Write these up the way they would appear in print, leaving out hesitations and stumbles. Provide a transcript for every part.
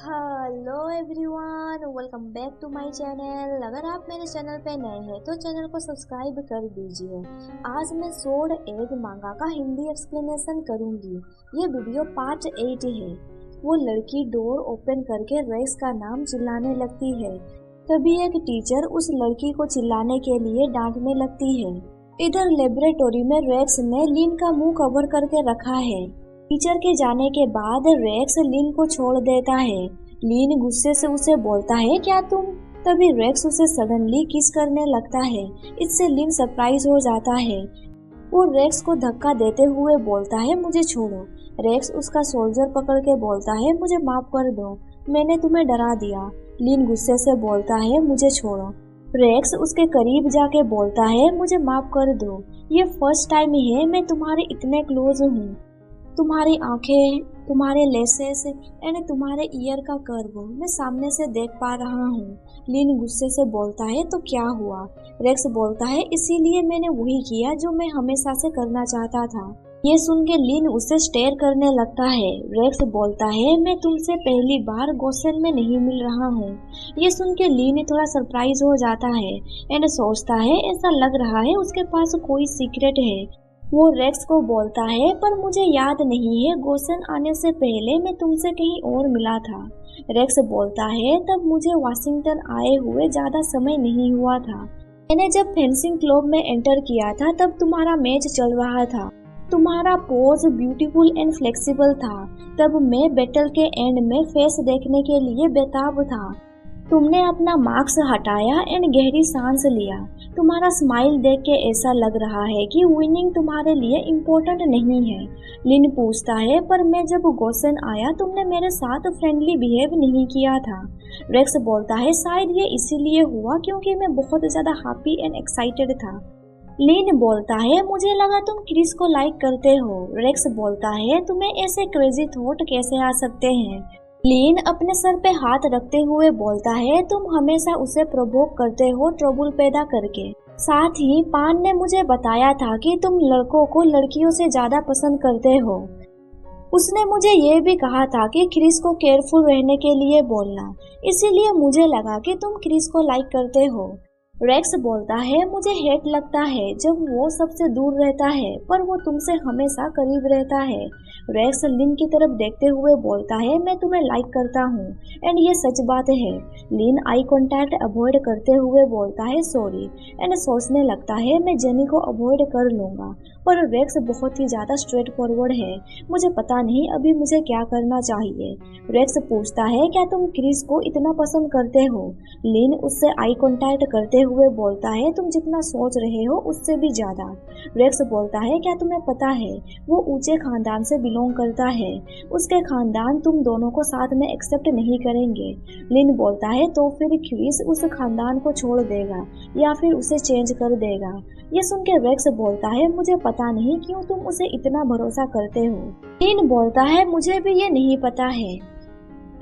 Hello everyone, welcome back to my channel. अगर आप मेरे चैनल पे नए हैं तो चैनल को सब्सक्राइब कर दीजिए। आज मैं सोड एग मांगा का हिंदी एक्सप्लेनेशन करूंगी। ये वीडियो पार्ट 8 है। वो लड़की डोर ओपन करके रेक्स का नाम चिल्लाने लगती है। तभी एक टीचर उस लड़की को चिल्लाने के लिए डांटने लगती है। इधर लेबोरेटरी में रेक्स ने लिन का मुंह कवर करके रखा है। टीचर के जाने के बाद रेक्स लिन को छोड़ देता है। लिन गुस्से से उसे बोलता है, क्या तुम? तभी रेक्स उसे सडनली किस करने लगता है। इससे लिन सरप्राइज हो जाता है। वो रेक्स को धक्का देते हुए बोलता है, मुझे छोड़ो। रेक्स उसका सोल्जर पकड़ के बोलता है, मुझे माफ कर दो, मैंने तुम्हें डरा दिया। लिन गुस्से से बोलता है, मुझे छोड़ो। रेक्स उसके करीब जाके बोलता है, मुझे माफ कर दो, ये फर्स्ट टाइम है मैं तुम्हारे इतने क्लोज हूँ। तुम्हारी आंखें, तुम्हारे लेसेस एंड तुम्हारे ईयर का कर्व मैं सामने से देख पा रहा हूँ। लिन गुस्से से बोलता है, तो क्या हुआ? रेक्स बोलता है, इसीलिए मैंने वही किया जो मैं हमेशा से करना चाहता था। ये सुन के लिन उसे स्टेयर करने लगता है। रेक्स बोलता है, मैं तुमसे पहली बार गोसेन में नहीं मिल रहा हूँ। ये सुन के लिन थोड़ा सरप्राइज हो जाता है एंड सोचता है ऐसा लग रहा है उसके पास कोई सीक्रेट है। वो रेक्स को बोलता है, पर मुझे याद नहीं है गोसेन आने से पहले मैं तुमसे कहीं और मिला था। रेक्स बोलता है, तब मुझे वाशिंगटन आए हुए ज्यादा समय नहीं हुआ था। मैंने जब फेंसिंग क्लब में एंटर किया था तब तुम्हारा मैच चल रहा था। तुम्हारा पोज ब्यूटीफुल एंड फ्लेक्सिबल था। तब मैं बैटल के एंड में फेस देखने के लिए बेताब था। तुमने अपना मास्क हटाया एंड गहरी सांस लिया। तुम्हारा स्माइल देख के ऐसा लग रहा है कि विनिंग तुम्हारे लिए इम्पोर्टेंट नहीं है। लिन पूछता है, पर मैं जब गोसेन आया तुमने मेरे साथ फ्रेंडली बिहेव नहीं किया था। रेक्स बोलता है, शायद ये इसीलिए हुआ क्योंकि मैं बहुत ज्यादा हैप्पी एंड एक्साइटेड था। लिन बोलता है, मुझे लगा तुम क्रिस को लाइक करते हो। रेक्स बोलता है, तुम्हें ऐसे क्रेजी थॉट कैसे आ सकते हैं? लिन अपने सर पे हाथ रखते हुए बोलता है, तुम हमेशा उसे प्रोवोक करते हो ट्रबल पैदा करके। साथ ही पान ने मुझे बताया था कि तुम लड़कों को लड़कियों से ज्यादा पसंद करते हो। उसने मुझे ये भी कहा था कि क्रिस को केयरफुल रहने के लिए बोलना, इसीलिए मुझे लगा कि तुम क्रिस को लाइक करते हो। रेक्स बोलता है, मुझे हेट लगता है जब वो सबसे दूर रहता है, पर वो तुमसे हमेशा करीब रहता है। रेक्स लिन की तरफ देखते हुए बोलता है, मैं तुम्हें लाइक करता हूँ एंड ये सच बात है। लिन आई कांटेक्ट अवॉइड करते हुए बोलता है, सॉरी, एंड सोचने लगता है मैं जेनी को अवॉइड कर लूंगा। पर रेक्स बहुत ही ज्यादा स्ट्रेट फॉरवर्ड है। मुझे पता नहीं अभी मुझे क्या करना चाहिए। रेक्स पूछता है, क्या तुम क्रिस को इतना पसंद करते हो? लिन उससे आई कांटेक्ट करते हुए बोलता है, तुम जितना सोच रहे हो उससे भी ज्यादा। रेक्स बोलता है, क्या तुम्हें पता है वो ऊंचे खानदान से बिलोंग करता है। उसके खानदान तुम दोनों को साथ में एक्सेप्ट नहीं करेंगे। लिन बोलता है, तो फिर क्रिस उस खानदान को छोड़ देगा या फिर उसे चेंज कर देगा। ये सुन के रेक्स बोलता है, मुझे पता नहीं क्यों तुम उसे इतना भरोसा करते हो। लिन बोलता है, मुझे भी ये नहीं पता है।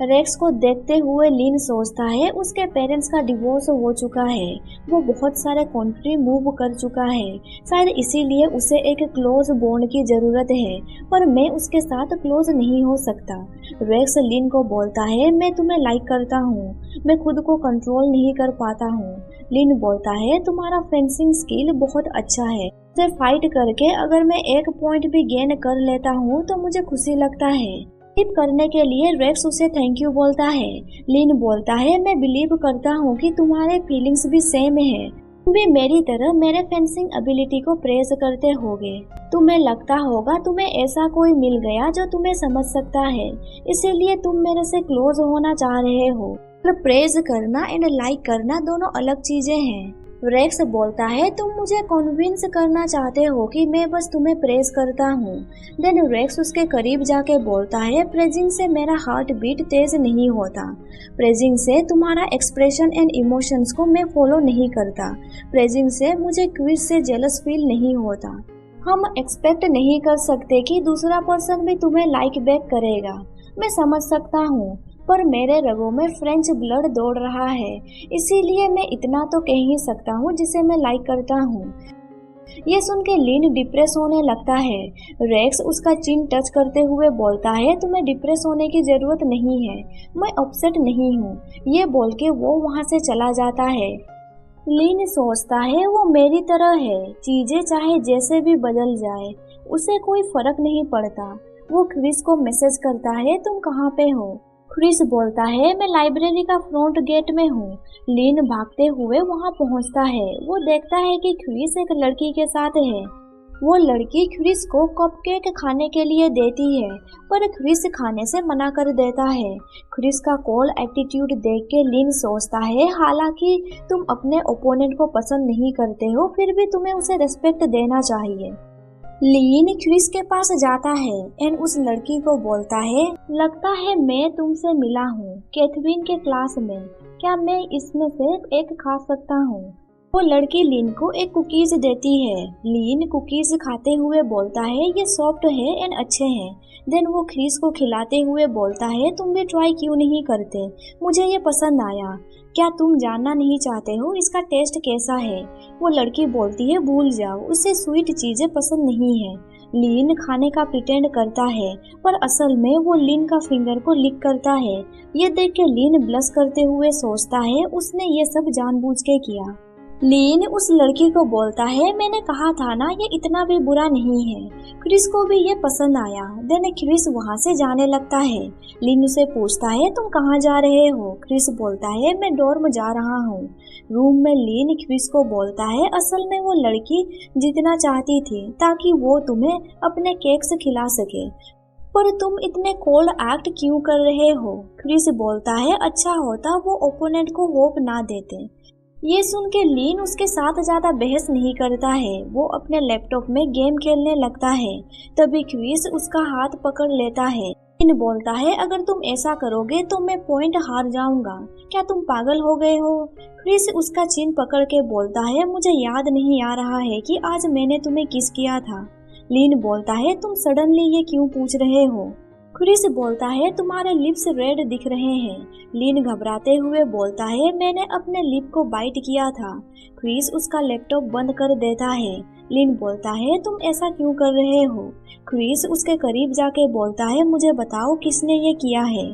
रेक्स को देखते हुए लिन सोचता है उसके पेरेंट्स का डिवोर्स हो चुका है। वो बहुत सारे कंट्री मूव कर चुका है। शायद इसीलिए उसे एक क्लोज बॉन्ड की जरूरत है, पर मैं उसके साथ क्लोज नहीं हो सकता। रेक्स लिन को बोलता है, मैं तुम्हें लाइक करता हूँ, मैं खुद को कंट्रोल नहीं कर पाता हूँ। लिन बोलता है, तुम्हारा फेंसिंग स्किल बहुत अच्छा है। उसे फाइट करके अगर मैं एक पॉइंट भी गेन कर लेता हूँ तो मुझे खुशी लगता है। बिलीव करने के लिए रेक्स उसे थैंक यू बोलता है। लिन बोलता है, मैं बिलीव करता हूँ कि तुम्हारे फीलिंग्स भी सेम है। तुम भी मेरी तरह मेरे फेंसिंग एबिलिटी को प्रेज करते होगे। तुम्हें लगता होगा तुम्हें ऐसा कोई मिल गया जो तुम्हें समझ सकता है, इसीलिए तुम मेरे से क्लोज होना चाह रहे हो। पर प्रेज करना एंड लाइक करना दोनों अलग चीजें हैं। रेक्स बोलता है, तुम मुझे कन्विंस करना चाहते हो कि मैं बस तुम्हें प्रेज करता हूँ। देन रेक्स उसके करीब जाके बोलता है, प्रेजिंग से मेरा हार्ट बीट तेज नहीं होता। प्रेजिंग से तुम्हारा एक्सप्रेशन एंड इमोशंस को मैं फॉलो नहीं करता। प्रेजिंग से मुझे क्रिस से जेलस फील नहीं होता। हम एक्सपेक्ट नहीं कर सकते कि दूसरा पर्सन भी तुम्हें लाइक बैक करेगा। मैं समझ सकता हूँ, पर मेरे रगों में फ्रेंच ब्लड दौड़ रहा है, इसीलिए मैं इतना तो कह ही सकता हूँ जिसे मैं लाइक करता हूँ। ये सुन के लिन डिप्रेस होने लगता है। रेक्स उसका चिन टच करते हुए बोलता है, तुम्हें डिप्रेस होने की जरूरत नहीं है, मैं अपसेट नहीं हूँ। ये बोल के वो वहाँ से चला जाता है। लिन सोचता है वो मेरी तरह है, चीजें चाहे जैसे भी बदल जाए उसे कोई फर्क नहीं पड़ता। वो क्रिस को मैसेज करता है, तुम कहाँ पे हो? क्रिस बोलता है, मैं लाइब्रेरी का फ्रंट गेट में हूँ। लिन भागते हुए वहाँ पहुँचता है। वो देखता है कि क्रिस एक लड़की के साथ है। वो लड़की क्रिस को कपकेक खाने के लिए देती है, पर क्रिस खाने से मना कर देता है। क्रिस का कोल्ड एटीट्यूड देख के लिन सोचता है, हालांकि तुम अपने ओपोनेंट को पसंद नहीं करते हो, फिर भी तुम्हें उसे रिस्पेक्ट देना चाहिए। लिन क्रिस के पास जाता है एंड उस लड़की को बोलता है, लगता है मैं तुमसे मिला हूँ कैथरीन के क्लास में, क्या मैं इसमें से एक खा सकता हूँ? वो लड़की लिन को एक कुकीज देती है। लिन कुकीज खाते हुए बोलता है, ये सॉफ्ट है एंड अच्छे हैं। देन वो क्रिस को खिलाते हुए बोलता है, तुम भी ट्राई क्यों नहीं करते, मुझे ये पसंद आया। क्या तुम जानना नहीं चाहते हो इसका टेस्ट कैसा है? वो लड़की बोलती है, भूल जाओ, उसे स्वीट चीजें पसंद नहीं है। लिन खाने का प्रिटेंड करता है, पर असल में वो लिन का फिंगर को लिक करता है। ये देख के लिन ब्लश करते हुए सोचता है उसने ये सब जानबूझ के किया। लिन उस लड़की को बोलता है, मैंने कहा था ना ये इतना भी बुरा नहीं है। क्रिस को भी ये पसंद आया। देन क्रिस वहाँ से जाने लगता है। लिन उसे पूछता है, तुम कहाँ जा रहे हो? क्रिस बोलता है, मैं डॉर्म जा रहा हूँ। रूम में लिन क्रिस को बोलता है, असल में वो लड़की जीतना चाहती थी ताकि वो तुम्हें अपने केक्स खिला सके, पर तुम इतने कोल्ड एक्ट क्यों कर रहे हो? क्रिस बोलता है, अच्छा होता वो ओपोनेंट को होप ना देते। ये सुन के लिन उसके साथ ज्यादा बहस नहीं करता है। वो अपने लैपटॉप में गेम खेलने लगता है। तभी क्रिस उसका हाथ पकड़ लेता है। लिन बोलता है, अगर तुम ऐसा करोगे तो मैं पॉइंट हार जाऊंगा, क्या तुम पागल हो गए हो? क्रिस उसका चिन पकड़ के बोलता है, मुझे याद नहीं आ रहा है कि आज मैंने तुम्हें किस किया था। लिन बोलता है, तुम सडनली ये क्यों पूछ रहे हो? क्रिस बोलता है, तुम्हारे लिप्स रेड दिख रहे हैं। लिन घबराते हुए बोलता है, मैंने अपने लिप को बाइट किया था। क्रिस उसका लैपटॉप बंद कर देता है। लिन बोलता है, तुम ऐसा क्यों कर रहे हो? क्रिस उसके करीब जाके बोलता है, मुझे बताओ किसने ये किया है?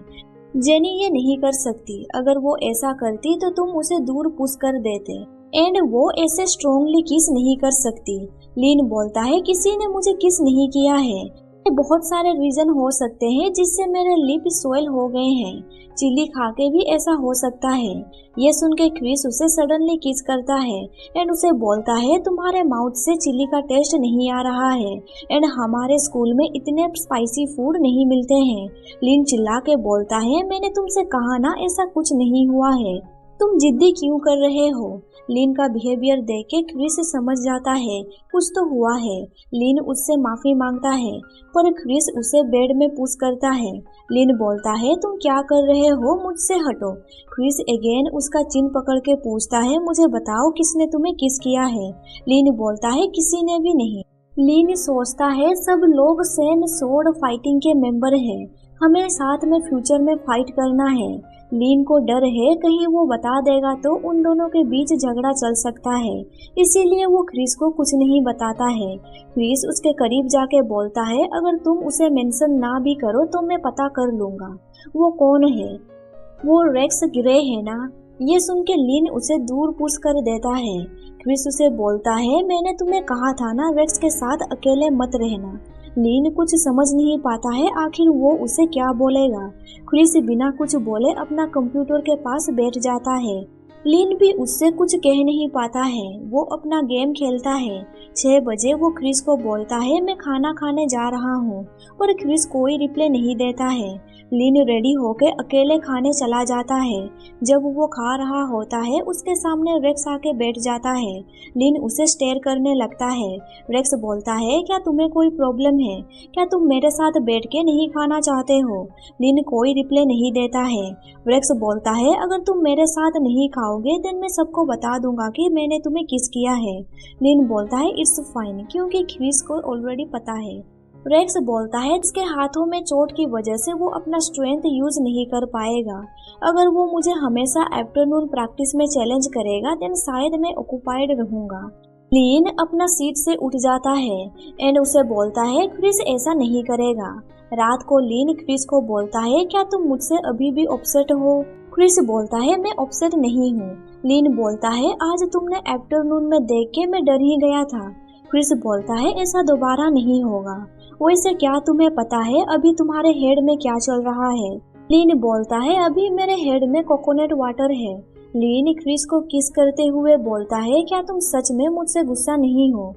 जेनी ये नहीं कर सकती, अगर वो ऐसा करती तो तुम उसे दूर पुश कर देते, एंड वो ऐसे स्ट्रॉन्गली किस नहीं कर सकती। लिन बोलता है, किसी ने मुझे किस नहीं किया है। बहुत सारे रीजन हो सकते हैं जिससे मेरे लिप सोयल हो गए हैं, चिली खा के भी ऐसा हो सकता है। ये सुन के क्रिस उसे सडनली किस करता है एंड उसे बोलता है, तुम्हारे माउथ से चिली का टेस्ट नहीं आ रहा है एंड हमारे स्कूल में इतने स्पाइसी फूड नहीं मिलते हैं। लिन चिल्ला के बोलता है, मैंने तुमसे कहा ना ऐसा कुछ नहीं हुआ है, तुम जिद्दी क्यों कर रहे हो? लिन का बिहेवियर देख के क्रिस समझ जाता है कुछ तो हुआ है। लिन उससे माफी मांगता है, पर क्रिस उसे बेड में पुश करता है। लिन बोलता है, तुम क्या कर रहे हो, मुझसे हटो। क्रिस अगेन उसका चिन पकड़ के पूछता है, मुझे बताओ किसने तुम्हें किस किया है? लिन बोलता है, किसी ने भी नहीं। लिन सोचता है सब लोग सेम सोर्ड फाइटिंग के मेंबर हैं, हमें साथ में फ्यूचर में फाइट करना है। लिन को डर है कहीं वो बता देगा तो उन दोनों के बीच झगड़ा चल सकता है, इसीलिए वो क्रिस को कुछ नहीं बताता है। क्रिस उसके करीब जाके बोलता है, अगर तुम उसे मेंशन ना भी करो तो मैं पता कर लूंगा वो कौन है। वो रेक्स ग्रे है ना? ये सुन के लिन उसे दूर पुश कर देता है। क्रिस उसे बोलता है, मैंने तुम्हें कहा था ना रेक्स के साथ अकेले मत रहना। लिन कुछ समझ नहीं पाता है आखिर वो उसे क्या बोलेगा। क्रिस बिना कुछ बोले अपना कंप्यूटर के पास बैठ जाता है। लिन भी उससे कुछ कह नहीं पाता है, वो अपना गेम खेलता है। 6 बजे वो क्रिस को बोलता है, मैं खाना खाने जा रहा हूँ, पर क्रिस कोई रिप्लाई नहीं देता है। लिन रेडी होके अकेले खाने चला जाता है। जब वो खा रहा होता है उसके सामने रेक्स आके बैठ जाता है। लिन उसे स्टेयर करने लगता है। रेक्स बोलता है, क्या तुम्हें कोई प्रॉब्लम है? क्या तुम मेरे साथ बैठ के नहीं खाना चाहते हो? लिन कोई रिप्लाई नहीं देता है। रेक्स बोलता है, अगर तुम मेरे साथ नहीं खाओगे देन मैं सबको बता दूंगा कि मैंने तुम्हें किस किया है। लिन बोलता है, इट्स फाइन, क्योंकि क्रिस को ऑलरेडी पता है। रेक्स बोलता है, इसके हाथों में चोट की वजह से वो अपना स्ट्रेंथ यूज नहीं कर पाएगा। अगर वो मुझे हमेशा आफ्टरनून प्रैक्टिस में चैलेंज करेगा देन शायद मैं ऑक्यूपाइड रहूंगा। लीन अपना सीट से उठ जाता है एंड उसे बोलता है क्रिस ऐसा नहीं करेगा। रात को लीन क्रिस को बोलता है क्या तुम मुझसे अभी भी अपसेट हो? क्रिस बोलता है मैं अपसेट नहीं हूँ। लीन बोलता है आज तुमने आफ्टरनून में देख के मैं डर ही गया था। क्रिस बोलता है ऐसा दोबारा नहीं होगा। वैसे क्या तुम्हें पता है अभी तुम्हारे हेड में क्या चल रहा है? लीन बोलता है अभी मेरे हेड में कोकोनट वाटर है। लीन क्रिस को किस करते हुए बोलता है क्या तुम सच में मुझसे गुस्सा नहीं हो?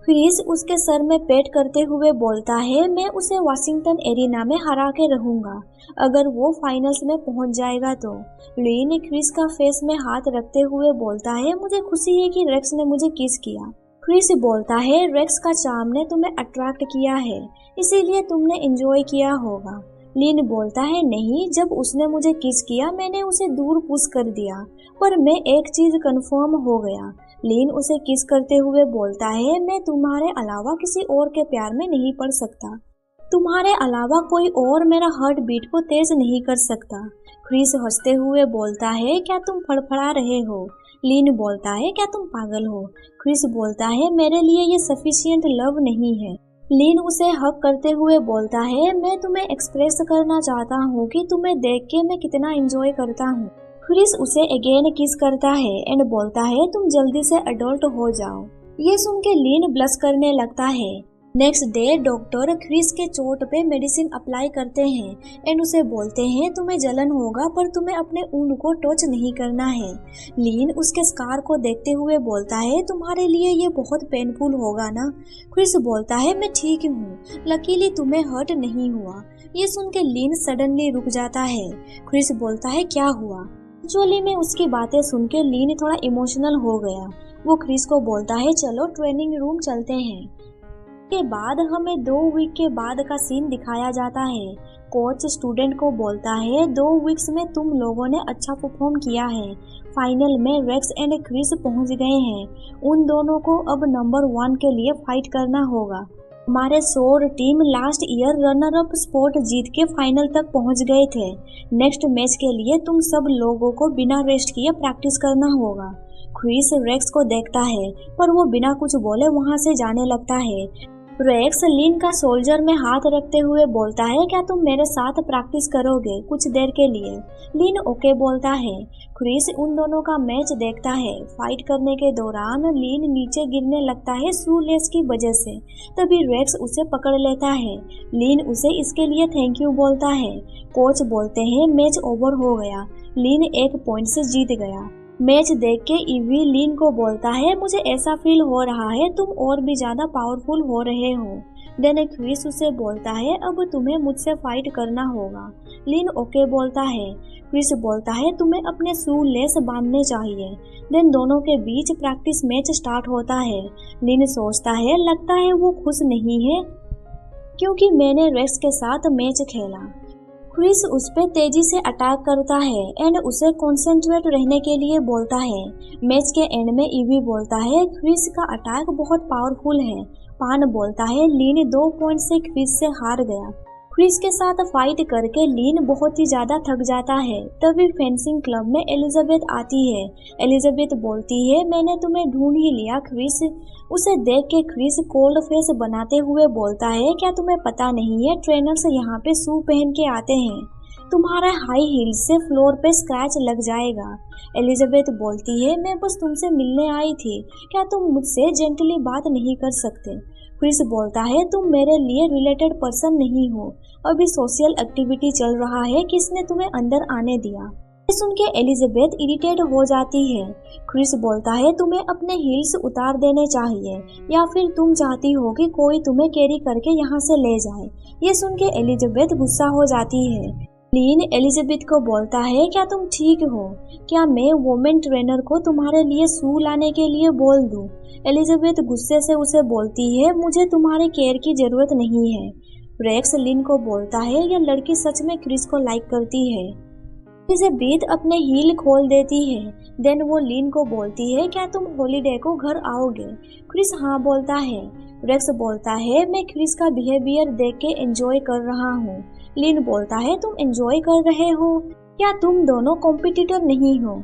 क्रिस उसके सर में पेट करते हुए बोलता है मैं उसे वाशिंगटन एरिना में हरा के रहूंगा अगर वो फाइनल्स में पहुंच जाएगा तो। लीन क्रिस का फेस में हाथ रखते हुए बोलता है मुझे खुशी है कि रेक्स ने मुझे किस किया। क्रिस बोलता है रेक्स का चार्म ने तुम्हें अट्रैक्ट किया है इसीलिए तुमने एंजॉय किया होगा। लीन बोलता है नहीं, जब उसने मुझे किस किया मैंने उसे दूर पुश कर दिया पर मैं एक चीज कंफर्म हो गया। लीन उसे किस करते हुए बोलता है मैं तुम्हारे अलावा किसी और के प्यार में नहीं पड़ सकता। तुम्हारे अलावा कोई और मेरा हार्ट बीट को तेज नहीं कर सकता। क्रिस हंसते हुए बोलता है क्या तुम फड़फड़ा रहे हो? लीन बोलता है क्या तुम पागल हो? क्रिस बोलता है मेरे लिए ये सफिशिएंट लव नहीं है। लीन उसे हक करते हुए बोलता है मैं तुम्हें एक्सप्रेस करना चाहता हूँ कि तुम्हें देख के मैं कितना एंजॉय करता हूँ। क्रिस उसे अगेन किस करता है एंड बोलता है तुम जल्दी से अडल्ट हो जाओ। ये सुन के लीन ब्लश करने लगता है। नेक्स्ट डे डॉक्टर क्रिस के चोट पे मेडिसिन अप्लाई करते हैं एंड उसे बोलते हैं तुम्हें जलन होगा पर तुम्हें अपने ऊन को टच नहीं करना है। लीन उसके स्कार को देखते हुए बोलता है तुम्हारे लिए ये बहुत पेनफुल होगा ना? क्रिस बोलता है मैं ठीक हूँ, लकीली तुम्हें हर्ट नहीं हुआ। ये सुन के लीन सडनली रुक जाता है। क्रिस बोलता है क्या हुआ? एक्चुअली में उसकी बातें सुन के लीन थोड़ा इमोशनल हो गया। वो क्रिस को बोलता है चलो ट्रेनिंग रूम चलते हैं। के बाद हमें 2 वीक के बाद का सीन दिखाया जाता है। कोच स्टूडेंट को बोलता है 2 वीक्स में तुम लोगों ने अच्छा परफॉर्म किया है। फाइनल में रेक्स एंड क्रिस पहुंच गए हैं। उन दोनों को अब नंबर 1 के लिए फाइट करना होगा। हमारे सोर team last year runner up spot जीत के फाइनल तक पहुंच गए थे। नेक्स्ट मैच के लिए तुम सब लोगों को बिना रेस्ट किए प्रैक्टिस करना होगा। क्रिस रेक्स को देखता है पर वो बिना कुछ बोले वहां से जाने लगता है। रेक्स लीन का शोल्डर में हाथ रखते हुए बोलता है क्या तुम मेरे साथ प्रैक्टिस करोगे कुछ देर के लिए? लीन ओके बोलता है। क्रिस उन दोनों का मैच देखता है। फाइट करने के दौरान लीन नीचे गिरने लगता है शू लेस की वजह से। तभी रेक्स उसे पकड़ लेता है। लीन उसे इसके लिए थैंक यू बोलता है। कोच बोलते हैं मैच ओवर हो गया, लीन 1 पॉइंट से जीत गया। मैच देख के ईवी लीन को बोलता है मुझे ऐसा फील हो रहा है तुम और भी ज्यादा पावरफुल हो रहे हो। देन क्रिस उसे बोलता है अब तुम्हें मुझसे फाइट करना होगा। लीन ओके बोलता है। क्रिस बोलता है तुम्हें अपने शू लेस बांधने चाहिए। देन दोनों के बीच प्रैक्टिस मैच स्टार्ट होता है। लीन सोचता है लगता है वो खुश नहीं है क्योंकि मैंने रेक्स के साथ मैच खेला। क्रिस उस पे तेजी से अटैक करता है एंड उसे कंसंट्रेट रहने के लिए बोलता है। मैच के एंड में ईवी बोलता है क्रिस का अटैक बहुत पावरफुल है। पान बोलता है लीन 2 पॉइंट से क्रिस से हार गया। क्रिस के साथ फाइट करके लीन बहुत ही ज्यादा थक जाता है। तभी फेंसिंग क्लब में एलिजाबेथ आती है। एलिजाबेथ बोलती है मैंने तुम्हें ढूंढ ही लिया क्रिस। उसे देख के क्रिस कोल्ड फेस बनाते हुए बोलता है क्या तुम्हें पता नहीं है ट्रेनर्स यहाँ पे शू पहन के आते हैं, तुम्हारा हाई हील्स से फ्लोर पे स्क्रैच लग जाएगा। एलिजाबेथ बोलती है मैं बस तुमसे मिलने आई थी, क्या तुम मुझसे जेंटली बात नहीं कर सकते? क्रिस बोलता है तुम मेरे लिए रिलेटेड पर्सन नहीं हो, अभी सोशल एक्टिविटी चल रहा है, किसने तुम्हें अंदर आने दिया? सुन के एलिजाबेथ इरिटेट हो जाती है। क्रिस बोलता है तुम्हें अपने हील्स उतार देने चाहिए या फिर तुम चाहती हो कि कोई तुम्हें कैरी करके यहाँ से ले जाए। ये सुन के एलिजाबेथ गुस्सा हो जाती है। लीन एलिजाबेथ को बोलता है क्या तुम ठीक हो? क्या मैं वुमेन ट्रेनर को तुम्हारे लिए शू लाने के लिए बोल दूं? एलिजाबेथ गुस्से से उसे बोलती है मुझे तुम्हारे केयर की जरूरत नहीं है। रेक्स लीन को बोलता है यह लड़की सच में क्रिस को लाइक करती है। एलिजाबेथ अपने हील खोल देती है। देन वो लीन को बोलती है क्या तुम हॉलीडे को घर आओगे? क्रिस हाँ बोलता है। रेक्स बोलता है मैं क्रिस का बिहेवियर देख के एंजॉय कर रहा हूँ। लीन बोलता है तुम एंजॉय कर रहे हो? क्या तुम दोनों कॉम्पिटिटर नहीं हो?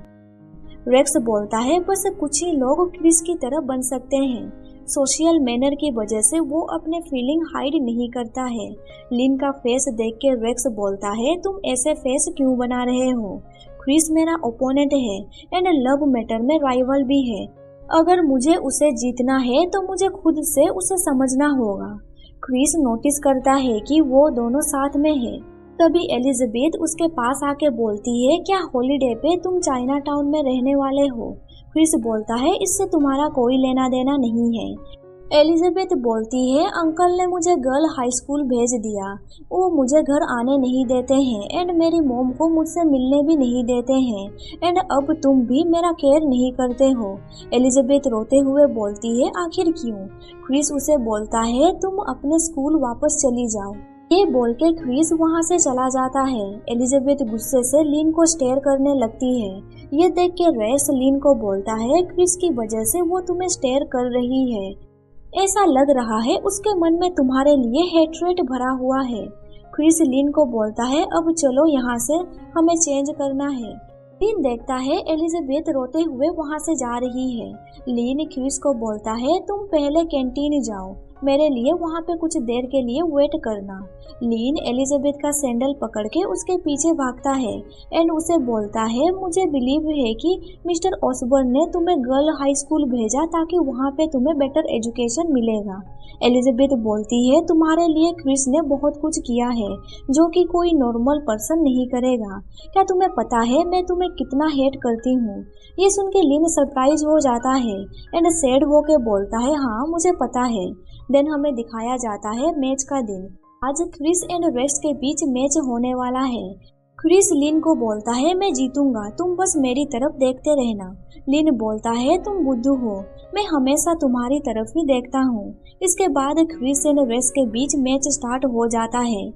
रेक्स बोलता है बस कुछ ही लोग क्रिस की तरह बन सकते हैं। सोशल मैनर की वजह से वो अपने फीलिंग हाइड नहीं करता है। लिन का फेस देख के रेक्स बोलता है तुम ऐसे फेस क्यों बना रहे हो? क्रिस मेरा ओपोनेंट है एंड लव मैटर में राइवल भी है। अगर मुझे उसे जीतना है तो मुझे खुद से उसे समझना होगा। क्रिस नोटिस करता है कि वो दोनों साथ में है। तभी एलिजाबेथ उसके पास आके बोलती है क्या हॉलीडे पे तुम चाइना टाउन में रहने वाले हो? क्रिस बोलता है इससे तुम्हारा कोई लेना देना नहीं है। एलिजाबेथ बोलती है अंकल ने मुझे गर्ल हाई स्कूल भेज दिया, वो मुझे घर आने नहीं देते हैं एंड मेरी मॉम को मुझसे मिलने भी नहीं देते हैं एंड अब तुम भी मेरा केयर नहीं करते हो। एलिजाबेथ रोते हुए बोलती है आखिर क्यों? क्रिस उसे बोलता है तुम अपने स्कूल वापस चली जाओ। ये बोल के क्रिस वहाँ से चला जाता है। एलिजाबेथ गुस्से से लिन को स्टेयर करने लगती है। ये देख के रेक्स लिन को बोलता है क्रिस की वजह से वो तुम्हें स्टेयर कर रही है, ऐसा लग रहा है उसके मन में तुम्हारे लिए हेट्रेट भरा हुआ है। क्रिस लिन को बोलता है अब चलो यहाँ से, हमें चेंज करना है। लिन देखता है एलिजाबेथ रोते हुए वहाँ से जा रही है। लिन क्रिस को बोलता है तुम पहले कैंटीन जाओ, मेरे लिए वहाँ पे कुछ देर के लिए वेट करना। लिन एलिजाबेथ का सैंडल पकड़ के उसके पीछे भागता है एंड उसे बोलता है मुझे बिलीव है कि मिस्टर ऑसबर्न ने तुम्हें गर्ल हाई स्कूल भेजा ताकि वहाँ पे तुम्हें बेटर एजुकेशन मिलेगा। एलिजाबेथ बोलती है तुम्हारे लिए क्रिस ने बहुत कुछ किया है जो कि कोई नॉर्मल पर्सन नहीं करेगा। क्या तुम्हें पता है मैं तुम्हें कितना हेट करती हूँ? ये सुन के लिन सरप्राइज हो जाता है एंड सैड होके बोलता है हाँ मुझे पता है। देन हमें दिखाया जाता है मैच का दिन। आज क्रिस एंड रेक्स के बीच मैच होने वाला है। क्रिस लिन को बोलता है मैं जीतूंगा, तुम बस मेरी तरफ देखते रहना। लिन बोलता है तुम बुद्धू हो, मैं हमेशा तुम्हारी तरफ ही देखता हूँ। इसके बाद क्रिस एंड रेक्स के बीच मैच स्टार्ट हो जाता है।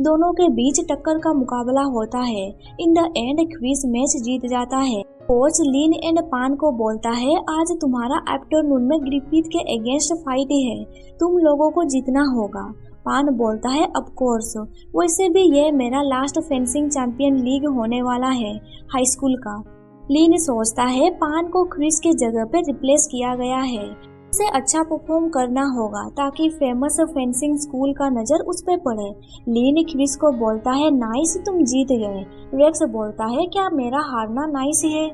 दोनों के बीच टक्कर का मुकाबला होता है। In the end Chris match जीत जाता है। कोच लिन एंड पान को बोलता है आज तुम्हारा आफ्टरनून में ग्रिफिथ के अगेंस्ट फाइट है, तुम लोगों को जीतना होगा। पान बोलता है ऑफ कोर्स, वैसे भी ये मेरा लास्ट फेंसिंग चैंपियन लीग होने वाला है हाई स्कूल का। लिन सोचता है पान को क्रिस की जगह पे रिप्लेस किया गया है, उसे अच्छा परफॉर्म करना होगा ताकि फेमस फेंसिंग स्कूल का नजर उस पे पड़े। लिन क्रिस को बोलता है नाइस तुम जीत गए। रेक्स बोलता है क्या मेरा हारना नाइस है?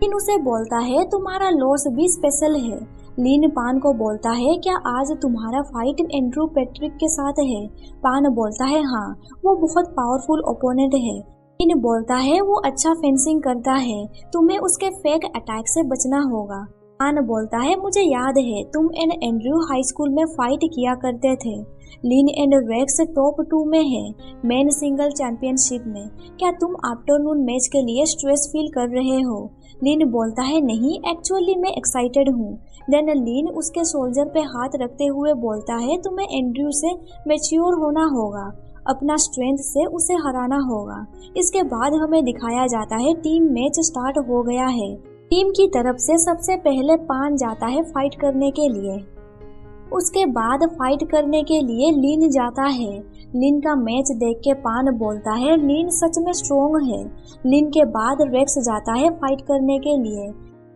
लिन उसे बोलता है तुम्हारा लॉस भी स्पेशल है। लिन पान को बोलता है क्या आज तुम्हारा फाइट एंड्रू पैट्रिक के साथ है? पान बोलता है हाँ, वो बहुत पावरफुल ओपोनेंट है। लिन बोलता है वो अच्छा फेंसिंग करता है, तुम्हें उसके फेक अटैक से बचना होगा। पान बोलता है मुझे याद है तुम एंड एंड्रू हाई स्कूल में फाइट किया करते थे। लिन एंड रेक्स टॉप 2 में है मेन सिंगल चैंपियनशिप में। क्या तुम आफ्टरनून मैच के लिए स्ट्रेस फील कर रहे हो? लिन बोलता है नहीं, एक्चुअली मैं एक्साइटेड हूँ। देन लिन उसके शोल्डर पे हाथ रखते हुए बोलता है तुम्हें एंड्रू से मैच्योर होना होगा, अपना स्ट्रेंथ से उसे हराना होगा। इसके बाद हमें दिखाया जाता है टीम मैच स्टार्ट हो गया है। टीम की तरफ से सबसे पहले पान जाता है फाइट करने के लिए। उसके बाद फाइट करने के लिए लिन जाता है। लिन का मैच देख के पान बोलता है लिन सच में स्ट्रोंग है। लिन के बाद रेक्स जाता है फाइट करने के लिए।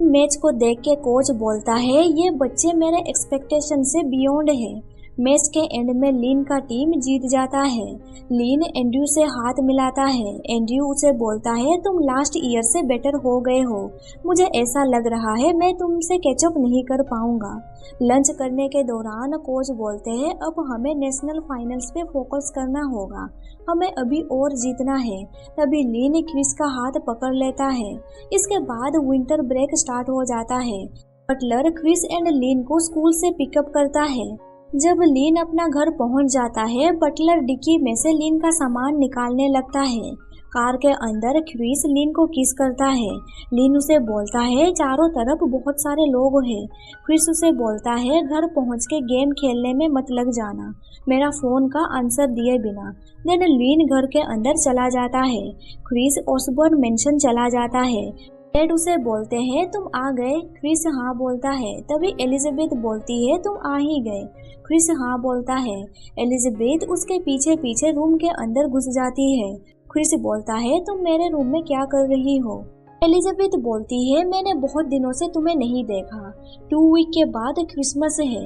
मैच को देख के कोच बोलता है ये बच्चे मेरे एक्सपेक्टेशन से बियॉन्ड है। मैच के एंड में लिन का टीम जीत जाता है। लिन एंड्रू से हाथ मिलाता है। एंड्रू उसे बोलता है तुम लास्ट ईयर से बेटर हो गए हो, मुझे ऐसा लग रहा है मैं तुमसे कैचअप नहीं कर पाऊंगा। लंच करने के दौरान कोच बोलते हैं अब हमें नेशनल फाइनल्स पे फोकस करना होगा, हमें अभी और जीतना है। तभी लिन क्रिस का हाथ पकड़ लेता है। इसके बाद विंटर ब्रेक स्टार्ट हो जाता है। बटलर क्रिस एंड लिन को स्कूल से पिकअप करता है। जब लिन अपना घर पहुंच जाता है, बटलर डिक्की में से लिन का सामान निकालने लगता है। कार के अंदर क्रिस लिन को किस करता है। लिन उसे बोलता है चारों तरफ बहुत सारे लोग हैं। क्रिस उसे बोलता है घर पहुंच के गेम खेलने में मत लग जाना, मेरा फोन का आंसर दिए बिना। देन लिन घर के अंदर चला जाता है। क्रिस ऑसबर्न मेंशन चला जाता है। डैड उसे बोलते हैं तुम आ गए? क्रिस हाँ बोलता है। तभी एलिजाबेथ बोलती है तुम आ ही गए। क्रिस हाँ बोलता है। एलिजाबेथ उसके पीछे पीछे रूम के अंदर घुस जाती है। क्रिस बोलता है तुम मेरे रूम में क्या कर रही हो? एलिजाबेथ बोलती है, मैंने बहुत दिनों से तुम्हें नहीं देखा। 2 वीक के बाद क्रिसमस है।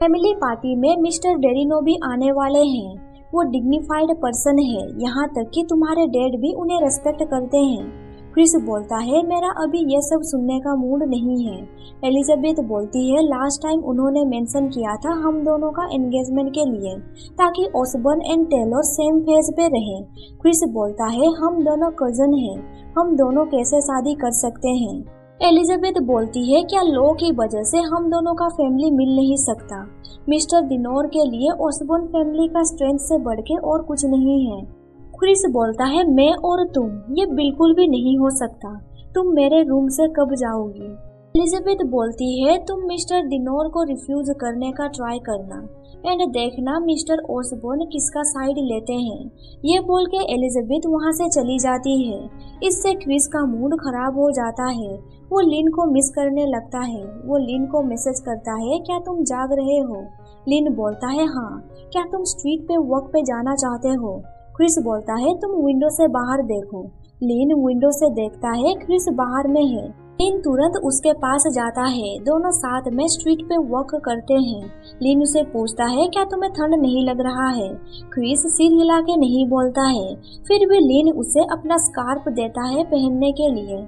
फैमिली पार्टी में मिस्टर डेरिनो भी आने वाले हैं। वो डिग्निफाइड पर्सन है, यहाँ तक कि तुम्हारे डैड भी उन्हें रेस्पेक्ट करते हैं। क्रिस बोलता है, मेरा अभी ये सब सुनने का मूड नहीं है। एलिजाबेथ बोलती है, लास्ट टाइम उन्होंने मेंशन किया था हम दोनों का एंगेजमेंट के लिए, ताकि Osborne and Taylor same phase पे रहें। क्रिस बोलता है, हम दोनों कजन हैं, हम दोनों कैसे शादी कर सकते हैं। एलिजाबेथ बोलती है, क्या लॉ की वजह से हम दोनों का फैमिली मिल नहीं सकता। मिस्टर डिनोर के लिए ऑसबर्न फैमिली का स्ट्रेंथ से बढ़ के और कुछ नहीं है। क्रिस बोलता है, मैं और तुम, ये बिल्कुल भी नहीं हो सकता। तुम मेरे रूम से कब जाओगी। एलिजाबेथ बोलती है, तुम मिस्टर डिनोर को रिफ्यूज करने का ट्राई करना एंड देखना मिस्टर ऑसबर्न किसका साइड लेते हैं। ये बोल के एलिजाबेथ वहाँ से चली जाती है। इससे क्रिस का मूड खराब हो जाता है। वो लिन को मिस करने लगता है। वो लिन को मैसेज करता है, क्या तुम जाग रहे हो। लिन बोलता है, हाँ। क्या तुम स्ट्रीट पे वॉक पे जाना चाहते हो। क्रिस बोलता है, तुम विंडो से बाहर देखो। लिन विंडो से देखता है, क्रिस बाहर में है। लिन तुरंत उसके पास जाता है। दोनों साथ में स्ट्रीट पे वॉक करते हैं। लिन उसे पूछता है, क्या तुम्हें ठंड नहीं लग रहा है। क्रिस सिर हिला के नहीं बोलता है। फिर भी लिन उसे अपना स्कार्फ देता है पहनने के लिए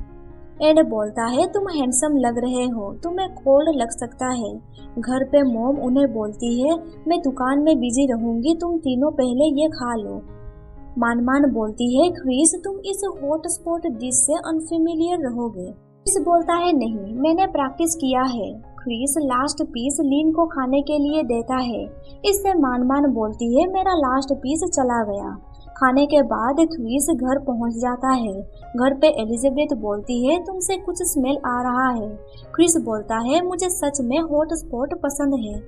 एंड बोलता है, तुम हैंडसम लग रहे हो, तुम्हें कोल्ड लग सकता है। घर पे मॉम उन्हें बोलती है, मैं दुकान में बिजी रहूंगी, तुम तीनों पहले ये खा लो। मान बोलती है, क्रिस तुम इस हॉट स्पॉट डिश से अनफेमिलियर रहोगे। क्रिस बोलता है, नहीं, मैंने प्रैक्टिस किया है। क्रिस लास्ट पीस लिन को खाने के लिए देता है। इससे मान बोलती है, मेरा लास्ट पीस चला गया। खाने के बाद क्रिस घर पहुंच जाता है। घर पे एलिजाबेथ बोलती है, तुमसे कुछ स्मेल आ रहा है। क्रिस बोलता है, मुझे सच में हॉट स्पॉट पसंद है।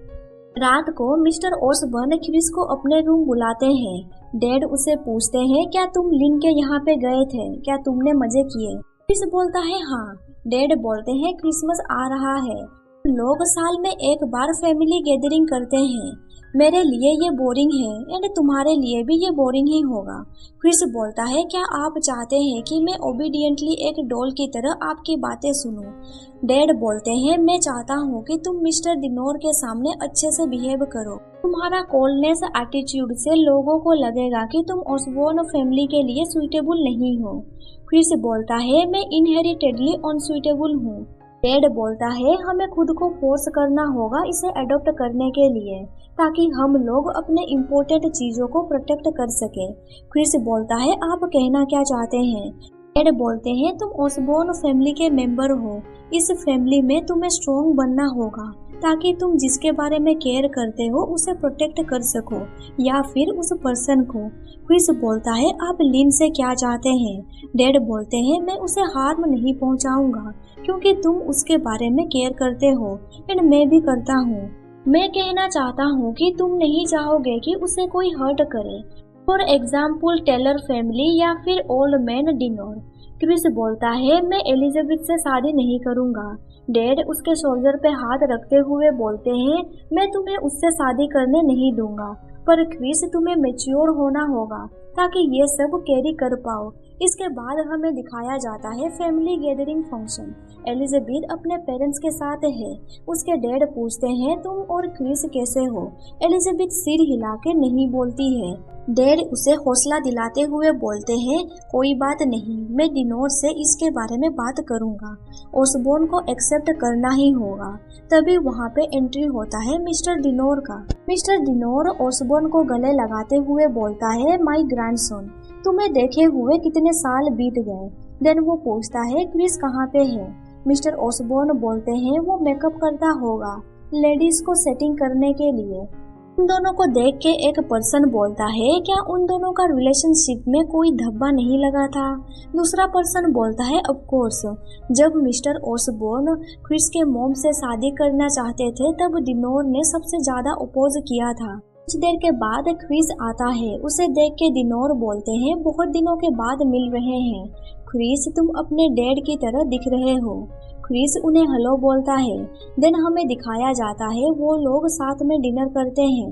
रात को मिस्टर ऑसबर्न क्रिस को अपने रूम बुलाते हैं। डैड उसे पूछते हैं, क्या तुम लिन के यहाँ पे गए थे, क्या तुमने मजे किए। क्रिस बोलता है, हाँ। डैड बोलते हैं, क्रिसमस आ रहा है, लोग साल में एक बार फैमिली गैदरिंग करते हैं। मेरे लिए ये बोरिंग है एंड तुम्हारे लिए भी ये बोरिंग ही होगा। क्रिस बोलता है, क्या आप चाहते हैं कि मैं ओबीडियंटली एक डॉल की तरह आपकी बातें सुनूं। डैड बोलते हैं, मैं चाहता हूँ कि तुम मिस्टर डिनोर के सामने अच्छे से बिहेव करो। तुम्हारा कोल्डनेस एटीट्यूड से लोगों को लगेगा कि तुम ऑसबॉर्न फैमिली के लिए सुइटेबल नहीं हो। क्रिस बोलता है, मैं इनहेरिटेडली अनसुइटेबल हूँ। डैड बोलता है, हमें खुद को फोर्स करना होगा इसे अडॉप्ट करने के लिए, ताकि हम लोग अपने इम्पोर्टेंट चीजों को प्रोटेक्ट कर सके। क्रिस बोलता है, आप कहना क्या चाहते हैं। डैड बोलते हैं, तुम ऑसबॉर्न फैमिली के मेंबर हो। इस फैमिली में तुम्हें स्ट्रॉन्ग बनना होगा, ताकि तुम जिसके बारे में केयर करते हो उसे प्रोटेक्ट कर सको या फिर उस पर्सन को। क्रिस बोलता है, आप लिन से क्या चाहते हैं। डैड बोलते हैं, मैं उसे हार्म नहीं पहुंचाऊंगा, क्योंकि तुम उसके बारे में केयर करते हो एंड मैं भी करता हूँ। मैं कहना चाहता हूँ कि तुम नहीं चाहोगे कि उसे कोई हर्ट करे, फॉर एग्जाम्पल टेलर फैमिली या फिर ओल्ड मैन डिनोर। क्रिस बोलता है, मैं एलिजाबेथ से शादी नहीं करूंगा। डैड उसके शोल्डर पे हाथ रखते हुए बोलते हैं, मैं तुम्हें उससे शादी करने नहीं दूंगा, पर क्रिस तुम्हें मैच्योर होना होगा ताकि ये सब कैरी कर पाओ। इसके बाद हमें दिखाया जाता है फैमिली गैदरिंग फंक्शन। एलिजाबेथ अपने पेरेंट्स के साथ है। उसके डैड पूछते हैं, तुम और क्रिस कैसे हो। एलिजाबेथ सिर हिला के नहीं बोलती है। डैड उसे हौसला दिलाते हुए बोलते हैं, कोई बात नहीं, मैं डिनोर से इसके बारे में बात करूंगा। ऑसबॉर्न को एक्सेप्ट करना ही होगा। तभी वहाँ पे एंट्री होता है मिस्टर डिनोर का। मिस्टर डिनोर ऑसबॉर्न को गले लगाते हुए बोलता है, माय ग्रैंडसन, तुम्हें देखे हुए कितने साल बीत गए। देन वो पूछता है, क्रिस कहाँ पे है। मिस्टर ऑसबॉर्न बोलते हैं, वो मेकअप करता होगा लेडीज को सेटिंग करने के लिए। उन दोनों को देख के एक पर्सन बोलता है, क्या उन दोनों का रिलेशनशिप में कोई धब्बा नहीं लगा था। दूसरा पर्सन बोलता है, ऑफ कोर्स, जब मिस्टर ऑसबॉर्न क्रिस के मॉम से शादी करना चाहते थे तब डिनोर ने सबसे ज्यादा अपोज किया था। कुछ देर के बाद क्रिस आता है। उसे देख के डिनोर बोलते हैं, बहुत दिनों के बाद मिल रहे हैं। क्रिस, तुम अपने डैड की तरह दिख रहे हो। क्रिस उन्हें हेलो बोलता है। देन हमें दिखाया जाता है वो लोग साथ में डिनर करते हैं।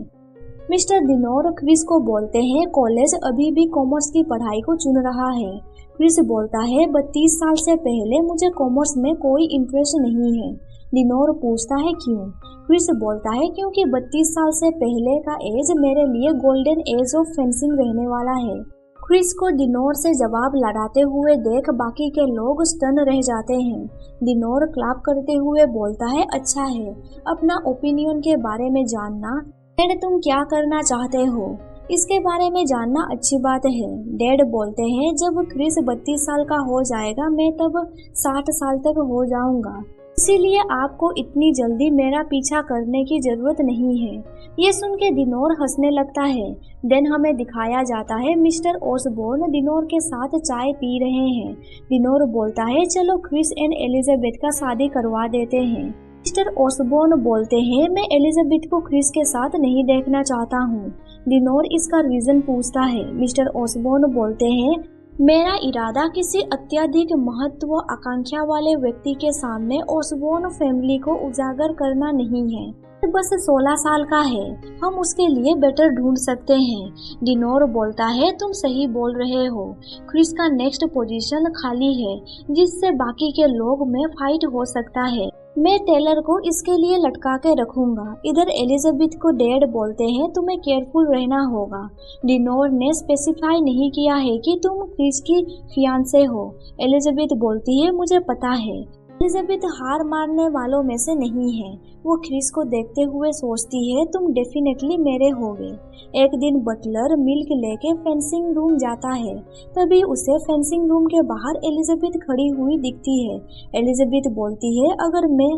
मिस्टर दिनोर क्रिस को बोलते हैं कॉलेज अभी भी कॉमर्स की पढ़ाई को चुन रहा है। क्रिस बोलता है 32 साल से पहले मुझे कॉमर्स में कोई इंटरेस्ट नहीं है। दिनोर पूछता है क्यों? क्रिस बोलता है क्योंकि 32 साल से पहले का एज मेरे लिए गोल्डन एज ऑफ फेंसिंग रहने वाला है। क्रिस को दिनोर से जवाब लड़ाते हुए देख बाकी के लोग स्टन रह जाते हैं। दिनोर क्लैप करते हुए बोलता है अच्छा है, अपना ओपिनियन के बारे में जानना। डैड तुम क्या करना चाहते हो इसके बारे में जानना अच्छी बात है। डैड बोलते हैं जब क्रिस 32 साल का हो जाएगा मैं तब 60 साल तक हो जाऊंगा, इसीलिए आपको इतनी जल्दी मेरा पीछा करने की जरूरत नहीं है। ये सुन के दिनोर हंसने लगता है। देन हमें दिखाया जाता है मिस्टर ऑसबॉर्न दिनोर के साथ चाय पी रहे हैं। दिनोर बोलता है चलो क्रिस एंड एलिजाबेथ का शादी करवा देते हैं। मिस्टर ऑसबॉर्न बोलते हैं मैं एलिजाबेथ को क्रिस के साथ नहीं देखना चाहता हूँ। दिनोर इसका रीजन पूछता है। मिस्टर ऑसबॉर्न बोलते हैं मेरा इरादा किसी अत्यधिक महत्व आकांक्षा वाले व्यक्ति के सामने ऑसबॉर्न फैमिली को उजागर करना नहीं है। बस 16 साल का है, हम उसके लिए बेटर ढूंढ सकते हैं। दिनोर बोलता है तुम सही बोल रहे हो, क्रिस का नेक्स्ट पोजीशन खाली है जिससे बाकी के लोग में फाइट हो सकता है। मैं टेलर को इसके लिए लटका के रखूंगा। इधर एलिजाबेथ को डैड बोलते हैं तुम्हें केयरफुल रहना होगा। दिनोर ने स्पेसिफाई नहीं किया है कि तुम क्रिस की फियांसे हो। एलिजाबेथ बोलती है मुझे पता है। एलिजाबेथ हार मारने वालों में से नहीं है। वो क्रिस को देखते हुए सोचती है तुम डेफिनेटली मेरे होगे। एक दिन बटलर मिल्क लेके फेंसिंग रूम जाता है, तभी उसे फेंसिंग रूम के बाहर एलिजाबेथ खड़ी हुई दिखती है। एलिजाबेथ बोलती है अगर मैं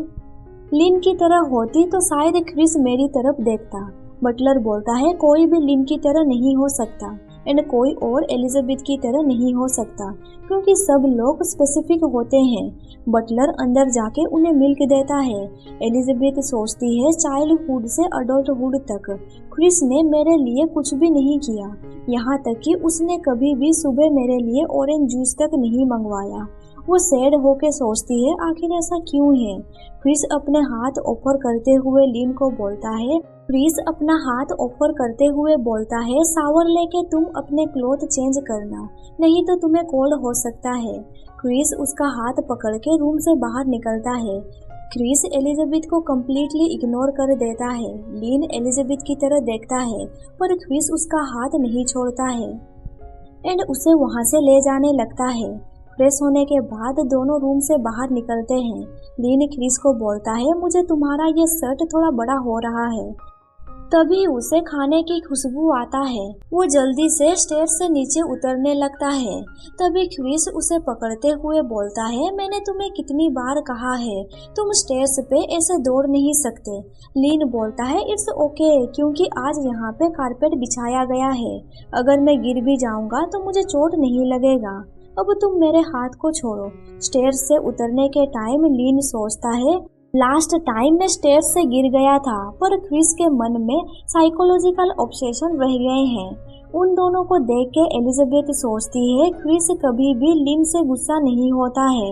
लिन की तरह होती तो शायद क्रिस मेरी तरफ देखता। बटलर बोलता है कोई भी लिन की तरह नहीं हो सकता एंड कोई और एलिजाबेथ की तरह नहीं हो सकता क्योंकि सब लोग स्पेसिफिक होते हैं। बटलर अंदर जाके उन्हें मिल्क देता है। एलिजाबेथ सोचती है चाइल्डहुड से अडल्टहुड तक क्रिस ने मेरे लिए कुछ भी नहीं किया, यहाँ तक कि उसने कभी भी सुबह मेरे लिए ऑरेंज जूस तक नहीं मंगवाया। वो सैड होके सोचती है आखिर ऐसा क्यों है। क्रिस अपने हाथ ऑफर करते हुए लिन को बोलता है शावर लेके तुम अपने क्लोथ चेंज करना, नहीं तो तुम्हें कोल्ड हो सकता है। क्रिस उसका हाथ पकड़ के रूम से बाहर निकलता है। क्रिस एलिजाबेथ को कम्प्लीटली इग्नोर कर देता है। लिन एलिजाबेथ की तरह देखता है पर क्रिस उसका हाथ नहीं छोड़ता है एंड उसे वहां से ले जाने लगता है। फ्रेश होने के बाद दोनों रूम से बाहर निकलते हैं। लिन क्रिस को बोलता है मुझे तुम्हारा ये शर्ट थोड़ा बड़ा हो रहा है। तभी उसे खाने की खुशबू आता है। वो जल्दी से स्टेयर से नीचे उतरने लगता है। तभी क्रिस उसे पकड़ते हुए बोलता है मैंने तुम्हें कितनी बार कहा है तुम स्टेयर्स पे ऐसे दौड़ नहीं सकते। लिन बोलता है इट्स ओके क्योंकि आज यहाँ पे कारपेट बिछाया गया है, अगर मैं गिर भी जाऊंगा तो मुझे चोट नहीं लगेगा। अब तुम मेरे हाथ को छोड़ो। स्टेयर्स से उतरने के टाइम लिन सोचता है लास्ट टाइम मैं स्टेयर्स से गिर गया था, पर क्रिस के मन में साइकोलॉजिकल ऑब्सेशन रह गए हैं। उन दोनों को देख के एलिजाबेथ सोचती है क्रिस कभी भी लिन से गुस्सा नहीं होता है।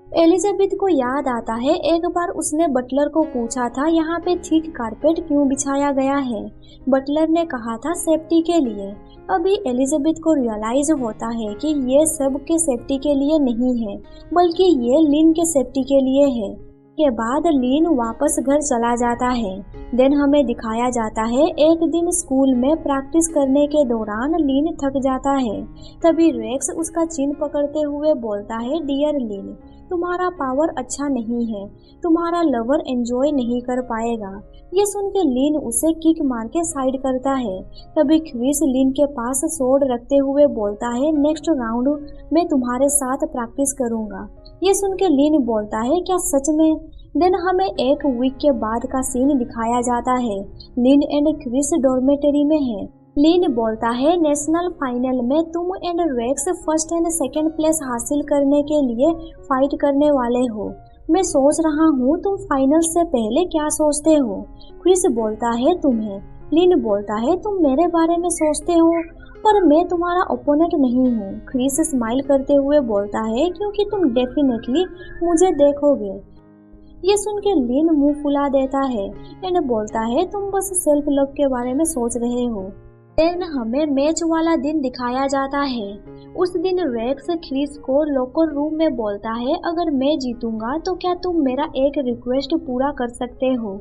एलिजाबेथ को याद आता है एक बार उसने बटलर को पूछा था यहाँ पे थिक कारपेट क्यों बिछाया गया है। बटलर ने कहा था सेफ्टी के लिए। अभी एलिजाबेथ को रियलाइज होता है कि ये सब के सेफ्टी के लिए नहीं है बल्कि ये लिन के सेफ्टी के लिए है। के बाद लिन वापस घर चला जाता है। देन हमें दिखाया जाता है एक दिन स्कूल में प्रैक्टिस करने के दौरान लिन थक जाता है। तभी रेक्स उसका चिन पकड़ते हुए बोलता है डियर लिन तुम्हारा पावर अच्छा नहीं है, तुम्हारा लवर एंजॉय नहीं कर पाएगा। ये सुन के लिन उसे किक मार के साइड करता है। तभी क्रिस लिन के पास सोड रखते हुए बोलता है नेक्स्ट राउंड मैं तुम्हारे साथ प्रैक्टिस करूंगा। ये सुन के लिन बोलता है क्या सच में? देन हमें एक वीक के बाद का सीन दिखाया जाता है। लिन एंड क्रिस डॉर्मेटरी में है। लिन बोलता है नेशनल फाइनल में तुम and Rex first and second place हासिल करने के लिए फाइट करने वाले हो। मैं सोच रहा हूँ तुम फाइनल से पहले क्या सोचते हो। क्रिस बोलता है तुम्हें। लिन बोलता है तुम मेरे बारे में सोचते हो पर मैं तुम्हारा ओपोनेंट नहीं हूँ। क्रिस स्माइल करते हुए बोलता है क्योंकि तुम डेफिनेटली मुझे देखोगे। ये सुन के लीन मुंह फुला देता है एंड बोलता है तुम बस सेल्फ लव के बारे में सोच रहे हो। देन हमें मैच वाला दिन दिखाया जाता है। उस दिन रेक्स क्रिस को लॉकर रूम में बोलता है अगर मैं जीतूंगा तो क्या तुम मेरा एक रिक्वेस्ट पूरा कर सकते हो।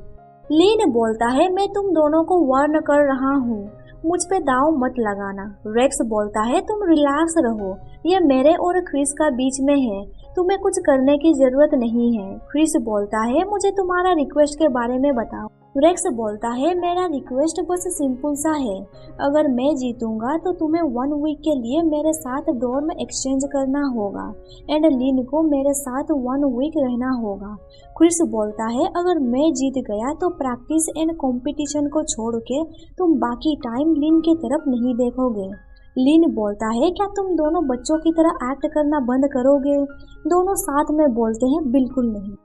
लीन बोलता है मैं तुम दोनों को वार्न कर रहा हूँ, मुझ पे दाव मत लगाना। रेक्स बोलता है तुम रिलैक्स रहो, ये मेरे और क्रिस का बीच में है, तुम्हें कुछ करने की जरूरत नहीं है। क्रिस बोलता है मुझे तुम्हारा रिक्वेस्ट के बारे में बताओ। रेक्स बोलता है मेरा रिक्वेस्ट बस सिंपल सा है, अगर मैं जीतूंगा तो तुम्हें 1 वीक के लिए मेरे साथ डॉर्म एक्सचेंज करना होगा एंड लीन को मेरे साथ 1 वीक रहना होगा। क्रिस बोलता है अगर मैं जीत गया तो प्रैक्टिस एंड कंपटीशन को छोड़ के तुम बाकी टाइम लीन की तरफ नहीं देखोगे। लीन बोलता है क्या तुम दोनों बच्चों की तरह एक्ट करना बंद करोगे। दोनों साथ में बोलते हैं बिल्कुल नहीं।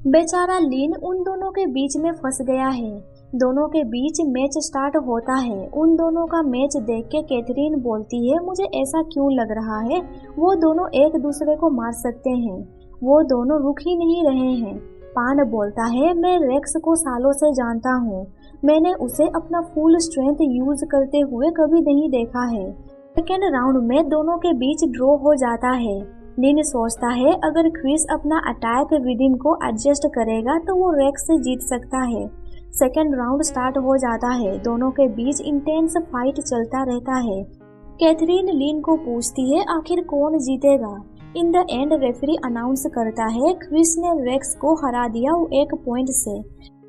बेचारा लीन उन दोनों के बीच में फंस गया है। दोनों के बीच मैच स्टार्ट होता है। उन दोनों का मैच देख के कैथरीन बोलती है मुझे ऐसा क्यों लग रहा है वो दोनों एक दूसरे को मार सकते हैं, वो दोनों रुक ही नहीं रहे हैं। पान बोलता है मैं रेक्स को सालों से जानता हूँ, मैंने उसे अपना फुल स्ट्रेंथ यूज करते हुए कभी नहीं देखा है। सेकेंड राउंड में दोनों के बीच ड्रॉ हो जाता है। लीन सोचता है अगर क्रिस अपना अटैक रिदम को एडजस्ट करेगा तो वो रेक्स से जीत सकता है। सेकेंड राउंड स्टार्ट हो जाता है। दोनों के बीच इंटेंस फाइट चलता रहता है। कैथरीन लीन को पूछती है आखिर कौन जीतेगा। इन द एंड रेफरी अनाउंस करता है क्रिस ने रेक्स को हरा दिया 1 पॉइंट से।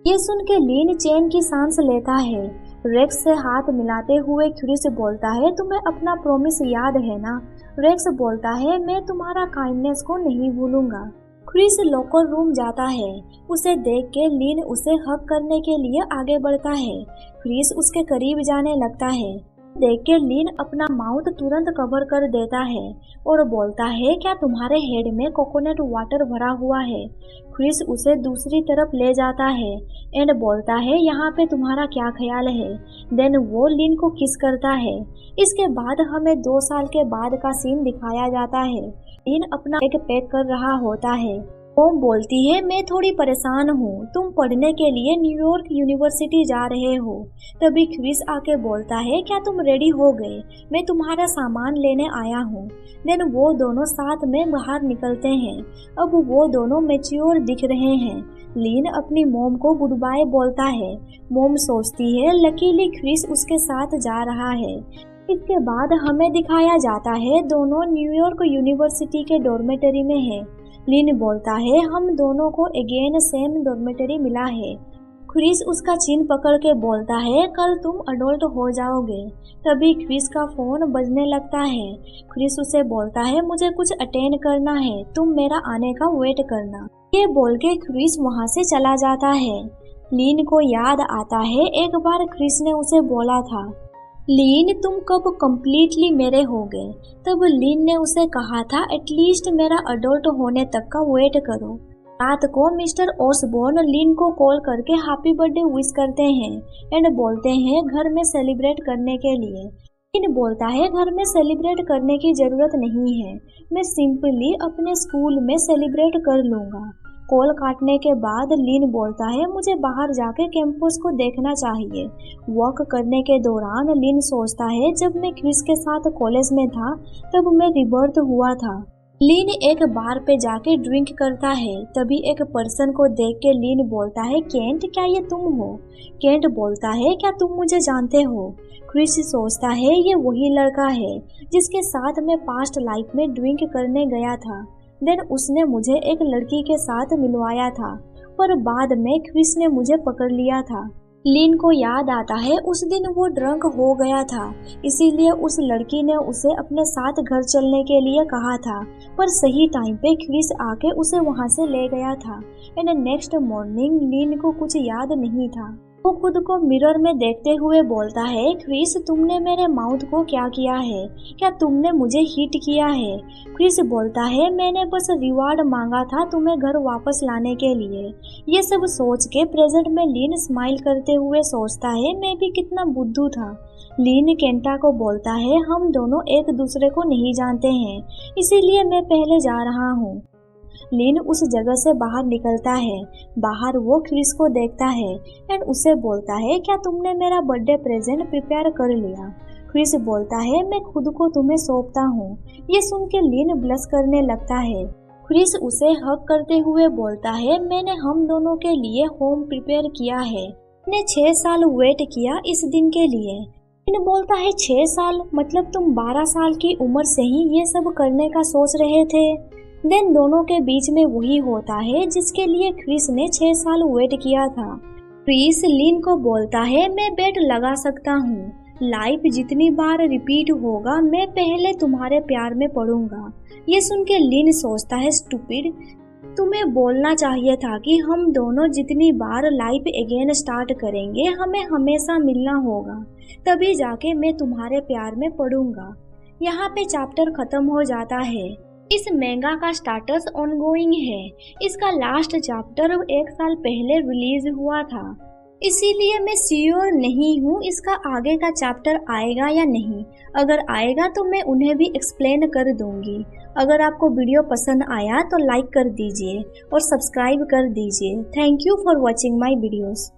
ये सुन के लीन चैन की सांस लेता है। रेक्स से हाथ मिलाते हुए क्रिस बोलता है तुम्हें अपना प्रॉमिस याद है ना। रेक्स बोलता है मैं तुम्हारा काइंडनेस को नहीं भूलूंगा। क्रिस लॉकर रूम जाता है। उसे देख के लीन उसे हक करने के लिए आगे बढ़ता है। क्रिस उसके करीब जाने लगता है। देख के लीन अपना माउथ तुरंत कवर कर देता है और बोलता है क्या तुम्हारे हेड में कोकोनट वाटर भरा हुआ है। क्रिस उसे दूसरी तरफ ले जाता है एंड बोलता है यहाँ पे तुम्हारा क्या ख्याल है। देन वो लीन को किस करता है। इसके बाद हमें 2 साल के बाद का सीन दिखाया जाता है। लीन अपना बैग पैक कर रहा होता है। मोम बोलती है मैं थोड़ी परेशान हूँ, तुम पढ़ने के लिए न्यूयॉर्क यूनिवर्सिटी जा रहे हो। तभी क्रिस आके बोलता है क्या तुम रेडी हो गए, मैं तुम्हारा सामान लेने आया हूँ। देन वो दोनों साथ में बाहर निकलते हैं। अब वो दोनों मैच्योर दिख रहे हैं। लीन अपनी मोम को गुड बाय बोलता है। मोम सोचती है लकीली क्रिस उसके साथ जा रहा है। इसके बाद हमें दिखाया जाता है दोनों न्यूयॉर्क यूनिवर्सिटी के डॉर्मेटरी में है। लीन बोलता है हम दोनों को अगेन सेम डॉर्मेटरी मिला है। क्रिस उसका चिन पकड़ के बोलता है कल तुम अडल्ट हो जाओगे। तभी क्रिस का फोन बजने लगता है। क्रिस उसे बोलता है मुझे कुछ अटेंड करना है, तुम मेरा आने का वेट करना। ये बोल के क्रिस वहाँ से चला जाता है। लीन को याद आता है एक बार क्रिस ने उसे बोला था लीन तुम कब कम्प्लीटली मेरे होगे। तब लीन ने उसे कहा था एटलीस्ट मेरा अडल्ट होने तक का वेट करो। रात को मिस्टर ऑसबॉर्न लीन को कॉल करके हैप्पी बर्थडे विश करते हैं एंड बोलते हैं घर में सेलिब्रेट करने के लिए। लीन बोलता है घर में सेलिब्रेट करने की जरूरत नहीं है, मैं सिंपली अपने स्कूल में सेलिब्रेट कर लूँगा। कॉल काटने के बाद लीन बोलता है मुझे बाहर जाके कैंपस को देखना चाहिए। वॉक करने के दौरान लीन सोचता है जब मैं क्रिस के साथ कॉलेज में था तब मैं रिबर्थ हुआ था। लीन एक बार पे जाके ड्रिंक करता है। तभी एक पर्सन को देख के लीन बोलता है केंट क्या ये तुम हो। केंट बोलता है क्या तुम मुझे जानते हो। क्रिस सोचता है ये वही लड़का है जिसके साथ मैं पास्ट लाइफ में ड्रिंक करने गया था। देन उसने मुझे एक लड़की के साथ मिलवाया था पर बाद में क्रिस ने मुझे पकड़ लिया था। लीन को याद आता है उस दिन वो ड्रंक हो गया था, इसीलिए उस लड़की ने उसे अपने साथ घर चलने के लिए कहा था पर सही टाइम पे क्रिस आके उसे वहां से ले गया था। एंड नेक्स्ट मॉर्निंग लीन को कुछ याद नहीं था। वो खुद को मिरर में देखते हुए बोलता है क्रिस तुमने मेरे माउथ को क्या किया है, क्या तुमने मुझे हिट किया है। क्रिस बोलता है मैंने बस रिवार्ड मांगा था तुम्हें घर वापस लाने के लिए। ये सब सोच के प्रेजेंट में लीन स्माइल करते हुए सोचता है मैं भी कितना बुद्धू था। लीन केंटा को बोलता है हम दोनों एक दूसरे को नहीं जानते हैं, इसीलिए मैं पहले जा रहा हूँ। लिन उस जगह से बाहर निकलता है। बाहर वो क्रिस को देखता है एंड उसे बोलता है, क्या तुमने मेरा बर्थडे प्रेजेंट प्रिपेयर कर लिया? क्रिस बोलता है, मैं खुद को तुम्हें सौंपता हूँ। ये सुन के लिन ब्लश करने लगता है। क्रिस उसे हग करते हुए बोलता है, मैंने हम दोनों के लिए होम प्रिपेयर किया है। मैंने 6 साल वेट किया इस दिन के लिए। लिन बोलता है, 6 साल? मतलब तुम 12 साल की उम्र से ही ये सब करने का सोच रहे थे? देन दोनों के बीच में वही होता है जिसके लिए क्रिस ने 6 साल वेट किया था। क्रिस लिन को बोलता है, मैं बेट लगा सकता हूँ। लाइफ जितनी बार रिपीट होगा मैं पहले तुम्हारे प्यार में पड़ूंगा। ये सुन के लिन सोचता है, स्टूपिड, तुम्हें बोलना चाहिए था कि हम दोनों जितनी बार लाइफ अगेन स्टार्ट करेंगे हमें हमेशा मिलना होगा, तभी जाके मैं तुम्हारे प्यार में पड़ूंगा। यहाँ पे चैप्टर खत्म हो जाता है। इस मेंगा का स्टाटस ऑनगोइंग है। इसका लास्ट चैप्टर 1 साल पहले रिलीज हुआ था, इसीलिए मैं श्योर नहीं हूँ इसका आगे का चैप्टर आएगा या नहीं। अगर आएगा तो मैं उन्हें भी एक्सप्लेन कर दूंगी। अगर आपको वीडियो पसंद आया तो लाइक कर दीजिए और सब्सक्राइब कर दीजिए। Thank you for watching my videos.